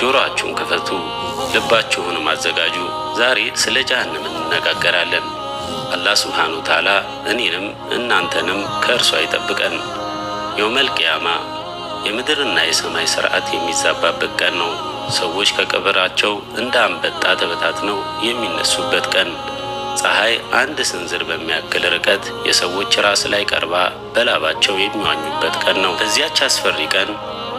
ጆሮአችሁን ክፈቱ፣ ልባችሁንም አዘጋጁ። ዛሬ ስለ ጀሃነም እንነጋገራለን። አላህ ሱብሓነሁ ወተዓላ እኔንም እናንተንም ከእርሷ ይጠብቀን። የውመል ቂያማ የምድርና የሰማይ ሥርዓት የሚዛባበት ቀን ነው። ሰዎች ከቀብራቸው እንደ አንበጣ ተበታትነው የሚነሱበት ቀን፣ ፀሐይ አንድ ስንዝር በሚያክል ርቀት የሰዎች ራስ ላይ ቀርባ በላባቸው የሚዋኙበት ቀን ነው። በዚያች አስፈሪ ቀን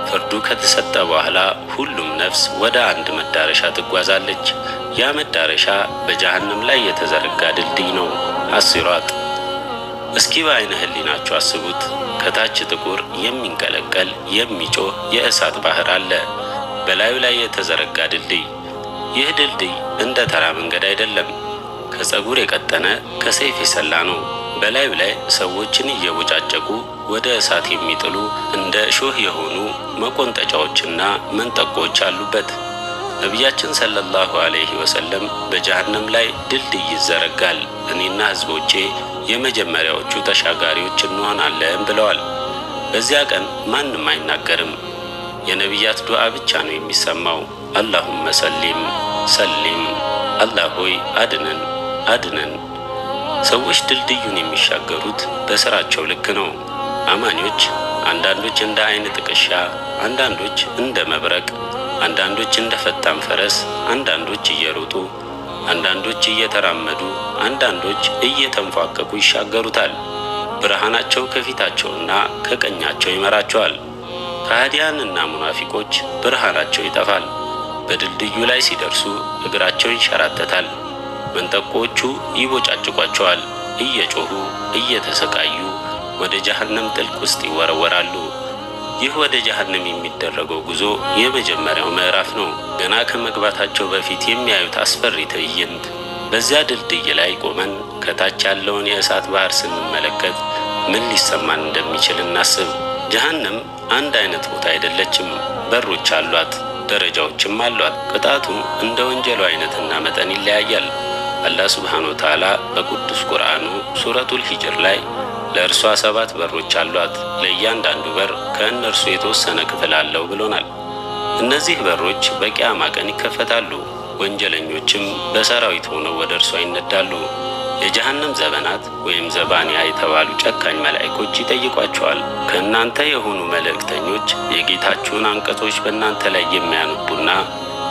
ፍርዱ ከተሰጠ በኋላ ሁሉም ነፍስ ወደ አንድ መዳረሻ ትጓዛለች። ያ መዳረሻ በጀሃነም ላይ የተዘረጋ ድልድይ ነው፣ አሲራጥ። እስኪ በአይነ ህሊናችሁ አስቡት። ከታች ጥቁር የሚንቀለቀል የሚጮህ የእሳት ባህር አለ፣ በላዩ ላይ የተዘረጋ ድልድይ። ይህ ድልድይ እንደ ተራ መንገድ አይደለም፣ ከፀጉር የቀጠነ ከሰይፍ የሰላ ነው። በላዩ ላይ ሰዎችን እየቦጫጨቁ ወደ እሳት የሚጥሉ እንደ እሾህ የሆኑ መቆንጠጫዎችና መንጠቆዎች አሉበት። ነቢያችን ሰለላሁ ዐለይሂ ወሰለም በጀሃነም ላይ ድልድይ ይዘረጋል፣ እኔና ህዝቦቼ የመጀመሪያዎቹ ተሻጋሪዎች እንሆናለን ብለዋል። በዚያ ቀን ማንም አይናገርም፣ የነቢያት ዱዓ ብቻ ነው የሚሰማው። አላሁመ ሰሊም ሰሊም፣ አላህ ሆይ አድነን አድነን። ሰዎች ድልድዩን የሚሻገሩት በስራቸው ልክ ነው። አማኞች አንዳንዶች እንደ አይን ጥቅሻ፣ አንዳንዶች እንደ መብረቅ፣ አንዳንዶች እንደ ፈጣን ፈረስ፣ አንዳንዶች እየሮጡ፣ አንዳንዶች እየተራመዱ፣ አንዳንዶች እየተንፏቀቁ ይሻገሩታል። ብርሃናቸው ከፊታቸውና ከቀኛቸው ይመራቸዋል። ከሃዲያንና ሙናፊቆች ብርሃናቸው ይጠፋል። በድልድዩ ላይ ሲደርሱ እግራቸው ይንሸራተታል። መንጠቆቹ ይቦጫጭቋቸዋል። እየጮሁ እየተሰቃዩ ወደ ጀሃነም ጥልቅ ውስጥ ይወረወራሉ። ይህ ወደ ጀሃነም የሚደረገው ጉዞ የመጀመሪያው ምዕራፍ ነው። ገና ከመግባታቸው በፊት የሚያዩት አስፈሪ ትዕይንት። በዚያ ድልድይ ላይ ቆመን ከታች ያለውን የእሳት ባህር ስንመለከት ምን ሊሰማን እንደሚችል እናስብ። ጀሃነም አንድ አይነት ቦታ አይደለችም። በሮች አሏት፣ ደረጃዎችም አሏት። ቅጣቱ እንደ ወንጀሉ አይነትና መጠን ይለያያል። አላህ ሱብሓነሁ ወተዓላ በቅዱስ ቁርአኑ ሱረቱል ሂጅር ላይ ለእርሷ 7 በሮች አሏት፣ ለእያንዳንዱ በር ከእነርሱ የተወሰነ ክፍል አለው ብሎናል። እነዚህ በሮች በቂያማ ቀን ይከፈታሉ። ወንጀለኞችም በሰራዊት ሆነው ወደ እርሷ ይነዳሉ። የጀሃነም ዘበናት ወይም ዘባንያ የተባሉ ጨካኝ መላእክቶች ይጠይቋቸዋል። ከእናንተ የሆኑ መልእክተኞች የጌታችሁን አንቀጾች በእናንተ ላይ የሚያነቡና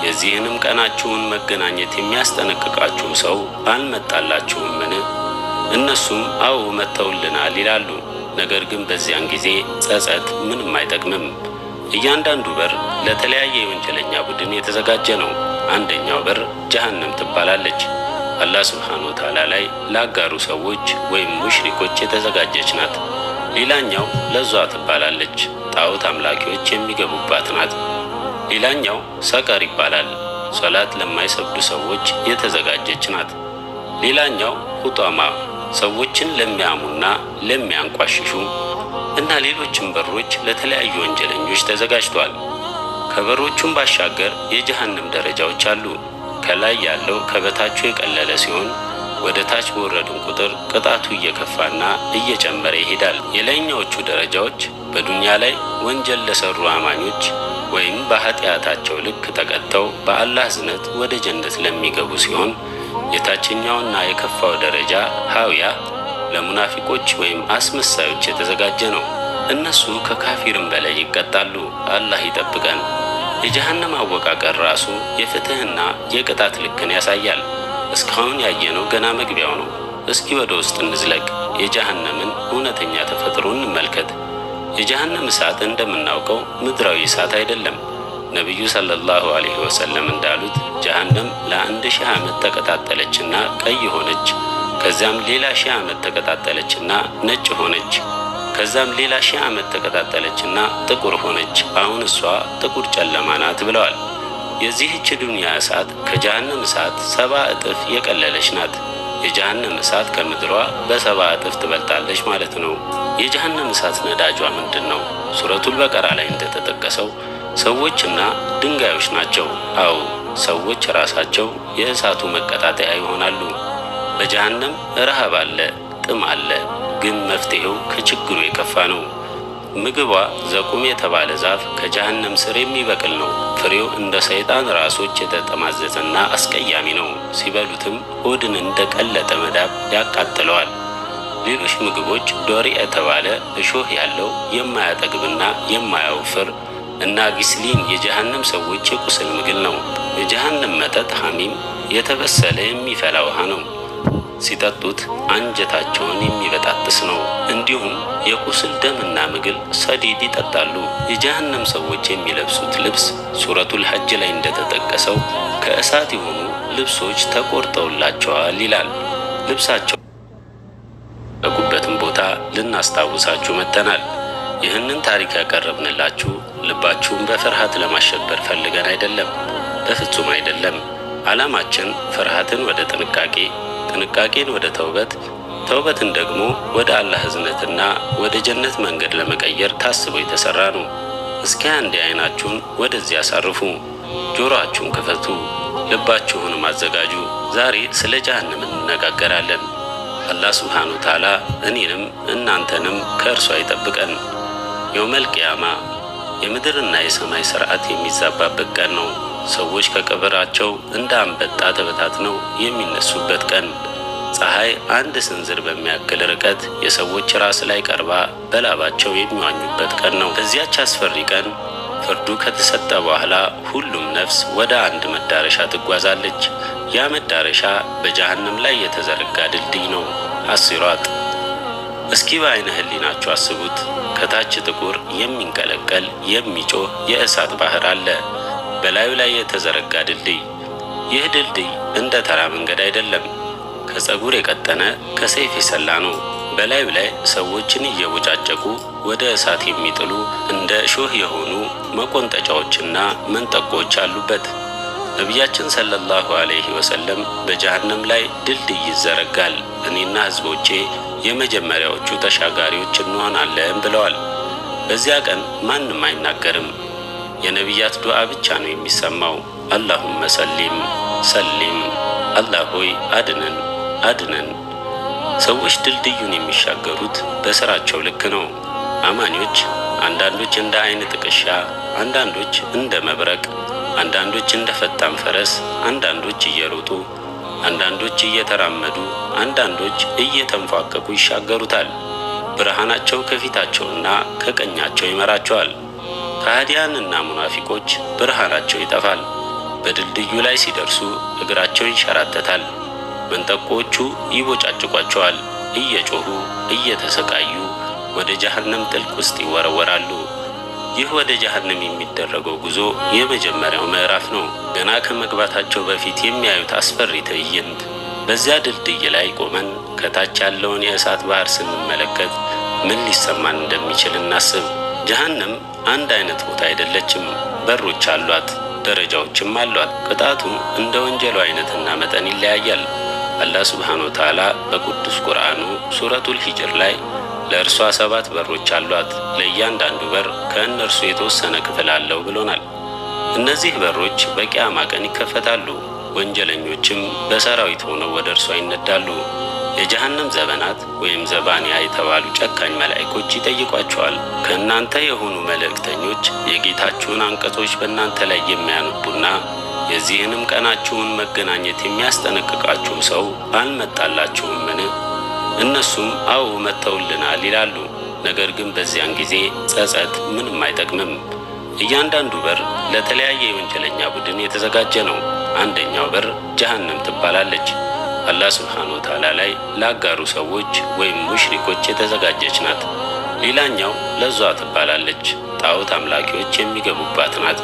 የዚህንም ቀናችሁን መገናኘት የሚያስጠነቅቃችሁ ሰው አልመጣላችሁምን? እነሱም አዎ መጥተውልናል ይላሉ። ነገር ግን በዚያን ጊዜ ጸጸት ምንም አይጠቅምም። እያንዳንዱ በር ለተለያየ የወንጀለኛ ቡድን የተዘጋጀ ነው። አንደኛው በር ጀሃነም ትባላለች። አላህ ሱብሓነሁ ወተዓላ ላይ ላጋሩ ሰዎች ወይም ሙሽሪኮች የተዘጋጀች ናት። ሌላኛው ለዟ ትባላለች፣ ጣዖት አምላኪዎች የሚገቡባት ናት። ሌላኛው ሰቀር ይባላል፣ ሶላት ለማይሰግዱ ሰዎች የተዘጋጀች ናት። ሌላኛው ሁጧማ፣ ሰዎችን ለሚያሙና ለሚያንቋሽሹ እና ሌሎችም በሮች ለተለያዩ ወንጀለኞች ተዘጋጅቷል። ከበሮቹም ባሻገር የጀሃነም ደረጃዎች አሉ። ከላይ ያለው ከበታቹ የቀለለ ሲሆን ወደ ታች በወረድን ቁጥር ቅጣቱ እየከፋና እየጨመረ ይሄዳል። የላይኛዎቹ ደረጃዎች በዱንያ ላይ ወንጀል ለሰሩ አማኞች ወይም በኃጢአታቸው ልክ ተቀጥተው በአላህ እዝነት ወደ ጀነት ለሚገቡ ሲሆን የታችኛውና የከፋው ደረጃ ሀዊያ ለሙናፊቆች ወይም አስመሳዮች የተዘጋጀ ነው። እነሱ ከካፊርም በላይ ይቀጣሉ። አላህ ይጠብቀን። የጀሃነም አወቃቀር ራሱ የፍትህና የቅጣት ልክን ያሳያል። እስካሁን ያየነው ገና መግቢያው ነው። እስኪ ወደ ውስጥ እንዝለቅ። የጀሃነምን እውነተኛ ተፈጥሮ እንመልከት። የጀሃነም እሳት እንደምናውቀው ምድራዊ እሳት አይደለም። ነቢዩ ሰለላሁ ዐለይሂ ወሰለም እንዳሉት ጀሃነም ለ1000 ዓመት ተቀጣጠለችና ቀይ ሆነች። ከዚያም ሌላ 1000 ዓመት ተቀጣጠለችና ነጭ ሆነች። ከዛም ሌላ 1000 ዓመት ተቀጣጠለችና ጥቁር ሆነች። አሁን እሷ ጥቁር ጨለማ ናት ብለዋል። የዚህች ዱንያ እሳት ከጀሃነም እሳት 70 እጥፍ የቀለለች ናት። የጀሃነም እሳት ከምድሯ በ70 እጥፍ ትበልጣለች ማለት ነው። የጀሃነም እሳት ነዳጇ ምንድን ነው? ሱረቱል በቀራ ላይ እንደተጠቀሰው ሰዎችና ድንጋዮች ናቸው። አዎ ሰዎች ራሳቸው የእሳቱ መቀጣጠያ ይሆናሉ። በጀሃነም ረሃብ አለ፣ ጥም አለ። ግን መፍትሄው ከችግሩ የከፋ ነው። ምግቧ ዘቁም የተባለ ዛፍ ከጀሃነም ስር የሚበቅል ነው። ፍሬው እንደ ሰይጣን ራሶች የተጠማዘዘና አስቀያሚ ነው። ሲበሉትም ሆድን እንደ ቀለጠ መዳብ ያቃጥለዋል። ሌሎች ምግቦች ዶሪ የተባለ እሾህ ያለው የማያጠግብና የማያወፍር እና ጊስሊን የጀሃነም ሰዎች የቁስል ምግብ ነው። የጀሃነም መጠጥ ሐሚም የተበሰለ የሚፈላ ውሃ ነው። ሲጠጡት አንጀታቸውን የሚበጣጥስ ነው። እንዲሁም የቁስል ደምና ምግል ሰዲድ ይጠጣሉ። የጀሃነም ሰዎች የሚለብሱት ልብስ ሱረቱል ሐጅ ላይ እንደተጠቀሰው ከእሳት የሆኑ ልብሶች ተቆርጠውላቸዋል ይላል። ልብሳቸው በጉበትን ቦታ ልናስታውሳችሁ መጥተናል። ይህንን ታሪክ ያቀረብንላችሁ ልባችሁን በፍርሃት ለማሸበር ፈልገን አይደለም፣ በፍጹም አይደለም። ዓላማችን ፍርሃትን ወደ ጥንቃቄ፣ ጥንቃቄን ወደ ተውበት፣ ተውበትን ደግሞ ወደ አላህ እዝነትና ወደ ጀነት መንገድ ለመቀየር ታስቦ የተሰራ ነው። እስኪ አንዴ አይናችሁን ወደዚህ ያሳርፉ፣ ጆሮአችሁን ክፈቱ፣ ልባችሁንም አዘጋጁ። ዛሬ ስለ ጀሃነም እንነጋገራለን። አላህ ሱብሓነሁ ወተዓላ እኔንም እናንተንም ከእርሷ ይጠብቀን። የውመል ቂያማ የምድርና የሰማይ ሥርዓት የሚዛባበት ቀን ነው። ሰዎች ከቀብራቸው እንደ አንበጣ ተበታትነው የሚነሱበት ቀን፣ ፀሐይ አንድ ስንዝር በሚያክል ርቀት የሰዎች ራስ ላይ ቀርባ በላባቸው የሚዋኙበት ቀን ነው። በዚያች አስፈሪ ቀን ፍርዱ ከተሰጠ በኋላ ሁሉም ነፍስ ወደ አንድ መዳረሻ ትጓዛለች። ያ መዳረሻ በጀሃነም ላይ የተዘረጋ ድልድይ ነው፣ አሲራጥ። እስኪ በአይነ ህሊናችሁ አስቡት። ከታች ጥቁር የሚንቀለቀል የሚጮህ የእሳት ባህር አለ፣ በላዩ ላይ የተዘረጋ ድልድይ። ይህ ድልድይ እንደ ተራ መንገድ አይደለም፣ ከፀጉር የቀጠነ ከሰይፍ የሰላ ነው። በላዩ ላይ ሰዎችን እየቦጫጨቁ ወደ እሳት የሚጥሉ እንደ እሾህ የሆኑ መቆንጠጫዎችና መንጠቆች አሉበት። ነቢያችን ሰለላሁ ዐለይሂ ወሰለም በጀሃነም ላይ ድልድይ ይዘረጋል፣ እኔና ህዝቦቼ የመጀመሪያዎቹ ተሻጋሪዎች እንሆናለን ብለዋል። በዚያ ቀን ማንም አይናገርም፣ የነቢያት ዱዓ ብቻ ነው የሚሰማው። አላሁመ ሰሊም ሰሊም፣ አላህ ሆይ አድነን አድነን። ሰዎች ድልድዩን የሚሻገሩት በስራቸው ልክ ነው። አማኞች አንዳንዶች እንደ አይን ጥቅሻ፣ አንዳንዶች እንደ መብረቅ፣ አንዳንዶች እንደ ፈጣን ፈረስ፣ አንዳንዶች እየሮጡ፣ አንዳንዶች እየተራመዱ፣ አንዳንዶች እየተንፏቀቁ ይሻገሩታል። ብርሃናቸው ከፊታቸውና ከቀኛቸው ይመራቸዋል። ከሃዲያንና ሙናፊቆች ብርሃናቸው ይጠፋል። በድልድዩ ላይ ሲደርሱ እግራቸው ይንሸራተታል። መንጠቆቹ ይቦጫጭቋቸዋል። እየጮሁ እየተሰቃዩ ወደ ጀሃነም ጥልቅ ውስጥ ይወረወራሉ። ይህ ወደ ጀሃነም የሚደረገው ጉዞ የመጀመሪያው ምዕራፍ ነው። ገና ከመግባታቸው በፊት የሚያዩት አስፈሪ ትዕይንት። በዚያ ድልድይ ላይ ቆመን ከታች ያለውን የእሳት ባህር ስንመለከት ምን ሊሰማን እንደሚችል እናስብ። ጀሃነም አንድ አይነት ቦታ አይደለችም። በሮች አሏት፣ ደረጃዎችም አሏት። ቅጣቱ እንደ ወንጀሉ አይነትና መጠን ይለያያል። አላህ ሱብሓነሁ ወተዓላ በቅዱስ ቁርአኑ ሱረቱል ሂጅር ላይ ለእርሷ 7 በሮች አሏት፣ ለእያንዳንዱ በር ከእነርሱ የተወሰነ ክፍል አለው ብሎናል። እነዚህ በሮች በቂያማ ቀን ይከፈታሉ። ወንጀለኞችም በሰራዊት ሆነው ወደ እርሷ ይነዳሉ። የጀሃነም ዘበናት ወይም ዘባንያ የተባሉ ጨካኝ መላእክቶች ይጠይቋቸዋል። ከእናንተ የሆኑ መልእክተኞች የጌታችሁን አንቀጾች በእናንተ ላይ የሚያነቡና የዚህንም ቀናችሁን መገናኘት የሚያስጠነቅቃችሁ ሰው አልመጣላችሁምን? እነሱም አዎ መጥተውልናል ይላሉ። ነገር ግን በዚያን ጊዜ ጸጸት ምንም አይጠቅምም። እያንዳንዱ በር ለተለያየ የወንጀለኛ ቡድን የተዘጋጀ ነው። አንደኛው በር ጀሃነም ትባላለች። አላህ ሱብሓነሁ ወተዓላ ላይ ላጋሩ ሰዎች ወይም ሙሽሪኮች የተዘጋጀች ናት። ሌላኛው ለዟ ትባላለች፣ ጣዖት አምላኪዎች የሚገቡባት ናት።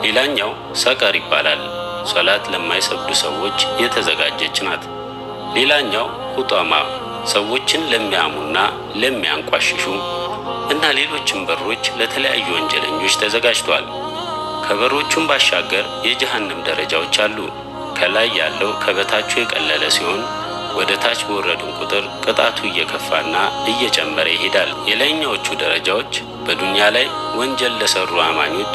ሌላኛው ሰቀር ይባላል፣ ሶላት ለማይሰግዱ ሰዎች የተዘጋጀች ናት። ሌላኛው ሁጧማ፣ ሰዎችን ለሚያሙና ለሚያንቋሽሹ እና ሌሎችም በሮች ለተለያዩ ወንጀለኞች ተዘጋጅቷል። ከበሮቹም ባሻገር የጀሃነም ደረጃዎች አሉ። ከላይ ያለው ከበታቹ የቀለለ ሲሆን ወደ ታች በወረድን ቁጥር ቅጣቱ እየከፋና እየጨመረ ይሄዳል። የላይኛዎቹ ደረጃዎች በዱንያ ላይ ወንጀል ለሰሩ አማኞች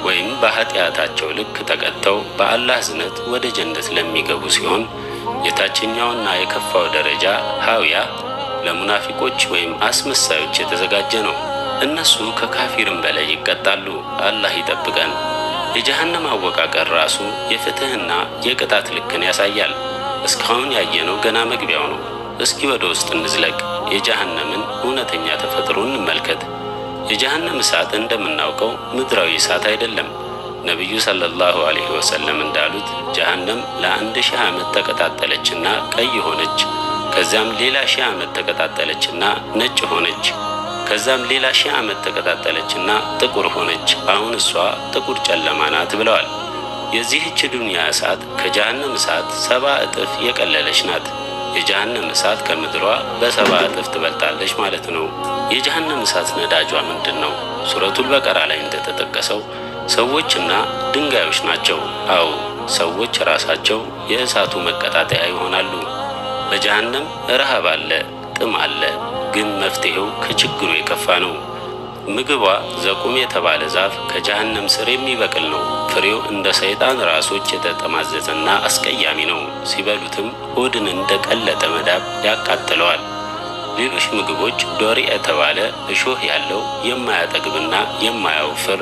ወይም በኃጢአታቸው ልክ ተቀጥተው በአላህ እዝነት ወደ ጀነት ለሚገቡ ሲሆን የታችኛውና የከፋው ደረጃ ሀዊያ ለሙናፊቆች ወይም አስመሳዮች የተዘጋጀ ነው። እነሱ ከካፊርም በላይ ይቀጣሉ። አላህ ይጠብቀን። የጀሃነም አወቃቀር ራሱ የፍትህና የቅጣት ልክን ያሳያል። እስካሁን ያየነው ገና መግቢያው ነው። እስኪ ወደ ውስጥ እንዝለቅ። የጀሃነምን እውነተኛ ተፈጥሮ እንመልከት። የጀሃነም እሳት እንደምናውቀው ምድራዊ እሳት አይደለም። ነቢዩ ሰለላሁ ዐለይሂ ወሰለም እንዳሉት ጀሃነም ለ1000 ዓመት ተቀጣጠለችና ቀይ ሆነች። ከዛም ሌላ 1000 ዓመት ተቀጣጠለችና ነጭ ሆነች። ከዛም ሌላ 1000 ዓመት ተቀጣጠለችና ጥቁር ሆነች። አሁን እሷ ጥቁር ጨለማ ናት ብለዋል። የዚህች ዱንያ እሳት ከጀሃነም እሳት 70 እጥፍ የቀለለች ናት። የጀሃነም እሳት ከምድሯ በ70 እጥፍ ትበልጣለች ማለት ነው። የጀሃነም እሳት ነዳጇ ምንድን ነው? ሱረቱል በቀራ ላይ እንደተጠቀሰው ሰዎችና ድንጋዮች ናቸው። አዎ ሰዎች ራሳቸው የእሳቱ መቀጣጠያ ይሆናሉ። በጀሃነም ረሃብ አለ፣ ጥም አለ። ግን መፍትሄው ከችግሩ የከፋ ነው። ምግቧ ዘቁም የተባለ ዛፍ ከጀሃነም ስር የሚበቅል ነው። ፍሬው እንደ ሰይጣን ራሶች የተጠማዘዘና አስቀያሚ ነው። ሲበሉትም ሆድን እንደ ቀለጠ መዳብ ያቃጥለዋል። ሌሎች ምግቦች ዶሪ የተባለ እሾህ ያለው የማያጠግብና የማያወፍር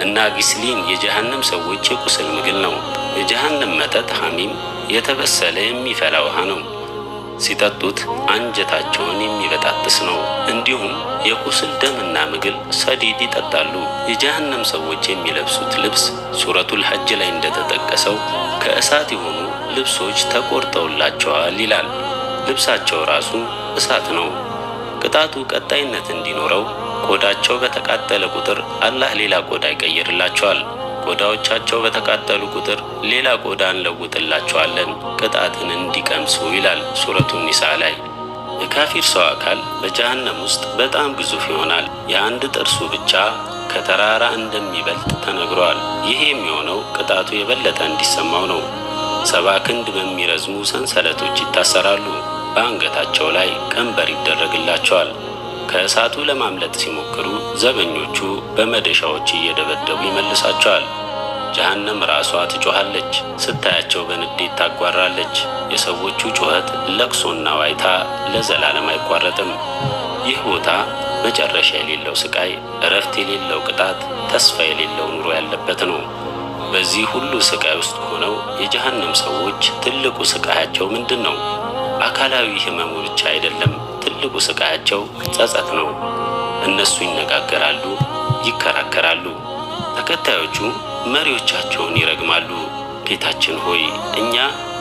እና ጊስሊን የጀሃነም ሰዎች የቁስል ምግብ ነው። የጀሃነም መጠጥ ሐሚም የተበሰለ የሚፈላ ውሃ ነው። ሲጠጡት አንጀታቸውን የሚበጣጥስ ነው። እንዲሁም የቁስል ደምና ምግል ሰዲድ ይጠጣሉ። የጀሃነም ሰዎች የሚለብሱት ልብስ ሱረቱል ሐጅ ላይ እንደተጠቀሰው ከእሳት የሆኑ ልብሶች ተቆርጠውላቸዋል ይላል። ልብሳቸው ራሱ እሳት ነው። ቅጣቱ ቀጣይነት እንዲኖረው ቆዳቸው በተቃጠለ ቁጥር አላህ ሌላ ቆዳ ይቀይርላቸዋል። ቆዳዎቻቸው በተቃጠሉ ቁጥር ሌላ ቆዳ እንለውጥላቸዋለን ቅጣትን እንዲቀምሱ ይላል ሱረቱ ኒሳ ላይ። የካፊር ሰው አካል በጀሃነም ውስጥ በጣም ግዙፍ ይሆናል። የአንድ ጥርሱ ብቻ ከተራራ እንደሚበልጥ ተነግሯል። ይህ የሚሆነው ቅጣቱ የበለጠ እንዲሰማው ነው። 70 ክንድ በሚረዝሙ ሰንሰለቶች ይታሰራሉ። በአንገታቸው ላይ ቀንበር ይደረግላቸዋል። ከእሳቱ ለማምለጥ ሲሞክሩ ዘበኞቹ በመደሻዎች እየደበደቡ ይመልሳቸዋል። ጀሃነም ራሷ ትጮኻለች። ስታያቸው በንዴት ታጓራለች። የሰዎቹ ጩኸት፣ ለቅሶና ዋይታ ለዘላለም አይቋረጥም። ይህ ቦታ መጨረሻ የሌለው ስቃይ፣ እረፍት የሌለው ቅጣት፣ ተስፋ የሌለው ኑሮ ያለበት ነው። በዚህ ሁሉ ስቃይ ውስጥ ሆነው የጀሃነም ሰዎች ትልቁ ስቃያቸው ምንድን ነው? አካላዊ ህመሙ ብቻ አይደለም። ትልቁ ስቃያቸው ጸጸት ነው። እነሱ ይነጋገራሉ፣ ይከራከራሉ። ተከታዮቹ መሪዎቻቸውን ይረግማሉ። ጌታችን ሆይ እኛ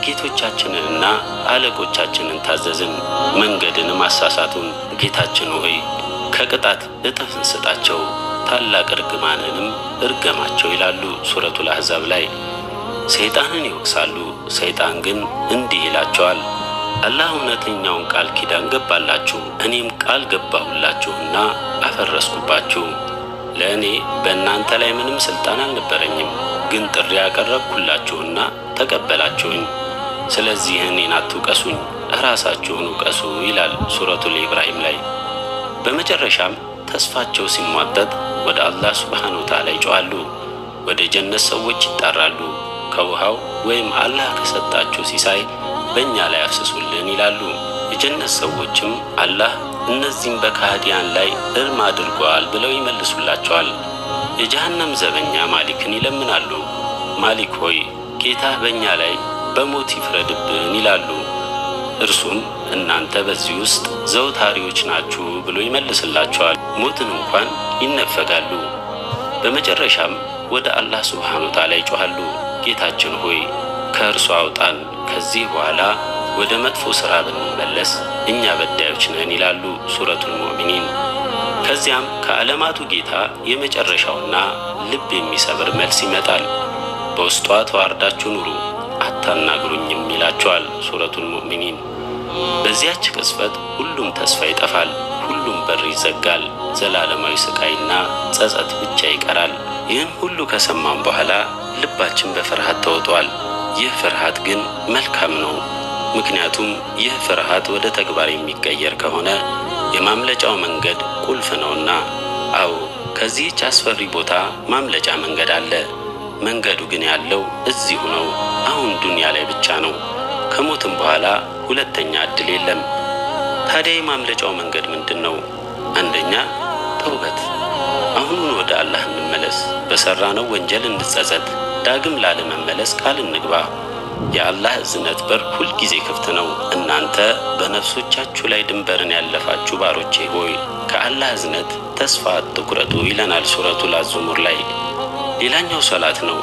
ጌቶቻችንንና አለቆቻችንን ታዘዝን፣ መንገድንም አሳሳቱን። ጌታችን ሆይ ከቅጣት እጥፍ እንስጣቸው፣ ታላቅ እርግማንንም እርገማቸው ይላሉ ሱረቱል አሕዛብ ላይ። ሰይጣንን ይወቅሳሉ። ሰይጣን ግን እንዲህ ይላቸዋል፣ አላህ እውነተኛውን ቃል ኪዳን ገባላችሁ፣ እኔም ቃል ገባሁላችሁና አፈረስኩባችሁ። ለእኔ በእናንተ ላይ ምንም ስልጣን አልነበረኝም፣ ግን ጥሪ ያቀረብኩላችሁና ተቀበላችሁኝ። ስለዚህ እኔን አትውቀሱኝ፣ ራሳችሁን ውቀሱ ይላል ሱረቱል ኢብራሂም ላይ። በመጨረሻም ተስፋቸው ሲሟጠጥ ወደ አላህ ሱብሓነሁ ወተዓላ ይጮኻሉ። ወደ ጀነት ሰዎች ይጣራሉ። ከውሃው ወይም አላህ ከሰጣችሁ ሲሳይ በእኛ ላይ አፍስሱልን ይላሉ። የጀነት ሰዎችም አላህ እነዚህም በካህዲያን ላይ እርም አድርጓል ብለው ይመልሱላቸዋል። የጀሃነም ዘበኛ ማሊክን ይለምናሉ። ማሊክ ሆይ ጌታህ በእኛ ላይ በሞት ይፍረድብን ይላሉ። እርሱም እናንተ በዚህ ውስጥ ዘውታሪዎች ናችሁ ብሎ ይመልስላቸዋል። ሞትን እንኳን ይነፈጋሉ። በመጨረሻም ወደ አላህ ሱብሓነሁ ወተዓላ ይጮኻሉ። ጌታችን ሆይ ከእርሱ አውጣን፣ ከዚህ በኋላ ወደ መጥፎ ሥራ ብንመለስ እኛ በዳዮች ነን ይላሉ ሱረቱል ሙእሚኒን። ከዚያም ከዓለማቱ ጌታ የመጨረሻውና ልብ የሚሰብር መልስ ይመጣል። በውስጧ ተዋርዳችሁ ኑሩ፣ አታናግሩኝም ይላቸዋል ሱረቱል ሙእሚኒን። በዚያች ቅጽበት ሁሉም ተስፋ ይጠፋል፣ ሁሉም በር ይዘጋል። ዘላለማዊ ስቃይና ጸጸት ብቻ ይቀራል። ይህን ሁሉ ከሰማም በኋላ ልባችን በፍርሃት ተውጧል። ይህ ፍርሃት ግን መልካም ነው። ምክንያቱም ይህ ፍርሃት ወደ ተግባር የሚቀየር ከሆነ የማምለጫው መንገድ ቁልፍ ነውና። አዎ ከዚህች አስፈሪ ቦታ ማምለጫ መንገድ አለ። መንገዱ ግን ያለው እዚሁ ነው፣ አሁን ዱንያ ላይ ብቻ ነው። ከሞትም በኋላ ሁለተኛ እድል የለም። ታዲያ የማምለጫው መንገድ ምንድን ነው? አንደኛ ተውበት። አሁኑን ወደ አላህ እንመለስ። በሰራነው ወንጀል እንጸጸት። ዳግም ላለመመለስ ቃል እንግባ። የአላህ እዝነት በር ሁልጊዜ ክፍት ነው። እናንተ በነፍሶቻችሁ ላይ ድንበርን ያለፋችሁ ባሮቼ ሆይ ከአላህ እዝነት ተስፋ አትቁረጡ ይለናል ሱረቱል አዝሙር ላይ። ሌላኛው ሶላት ነው።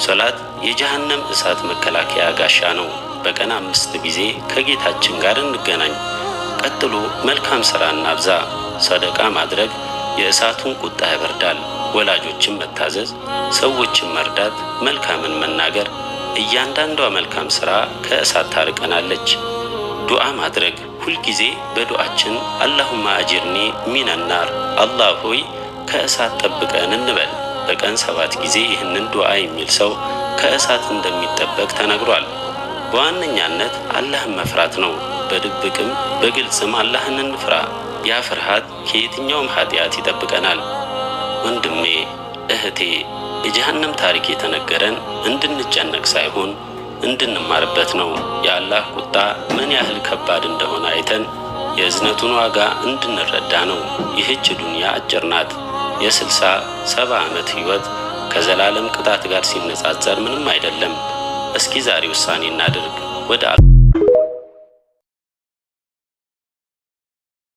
ሶላት የጀሃነም እሳት መከላከያ ጋሻ ነው። በቀን 5 ጊዜ ከጌታችን ጋር እንገናኝ። ቀጥሎ መልካም ሥራ እናብዛ። ሰደቃ ማድረግ የእሳቱን ቁጣ ያበርዳል። ወላጆችን መታዘዝ፣ ሰዎችን መርዳት፣ መልካምን መናገር፣ እያንዳንዷ መልካም ሥራ ከእሳት ታርቀናለች። ዱዓ ማድረግ ሁልጊዜ በዱዓችን አላሁማ አጅርኒ ሚነናር፣ አላህ ሆይ ከእሳት ጠብቀን እንበል። በቀን 7 ጊዜ ይህንን ዱዓ የሚል ሰው ከእሳት እንደሚጠበቅ ተነግሯል። በዋነኛነት አላህን መፍራት ነው። በድብቅም በግልጽም አላህን እንፍራ። ያ ፍርሃት ከየትኛውም ኃጢአት ይጠብቀናል። ወንድሜ እህቴ፣ የጀሃነም ታሪክ የተነገረን እንድንጨነቅ ሳይሆን እንድንማርበት ነው። የአላህ ቁጣ ምን ያህል ከባድ እንደሆነ አይተን የእዝነቱን ዋጋ እንድንረዳ ነው። ይህች ዱንያ አጭር ናት። የ60-70 ዓመት ሕይወት ከዘላለም ቅጣት ጋር ሲነጻጸር ምንም አይደለም። እስኪ ዛሬ ውሳኔ እናድርግ ወደ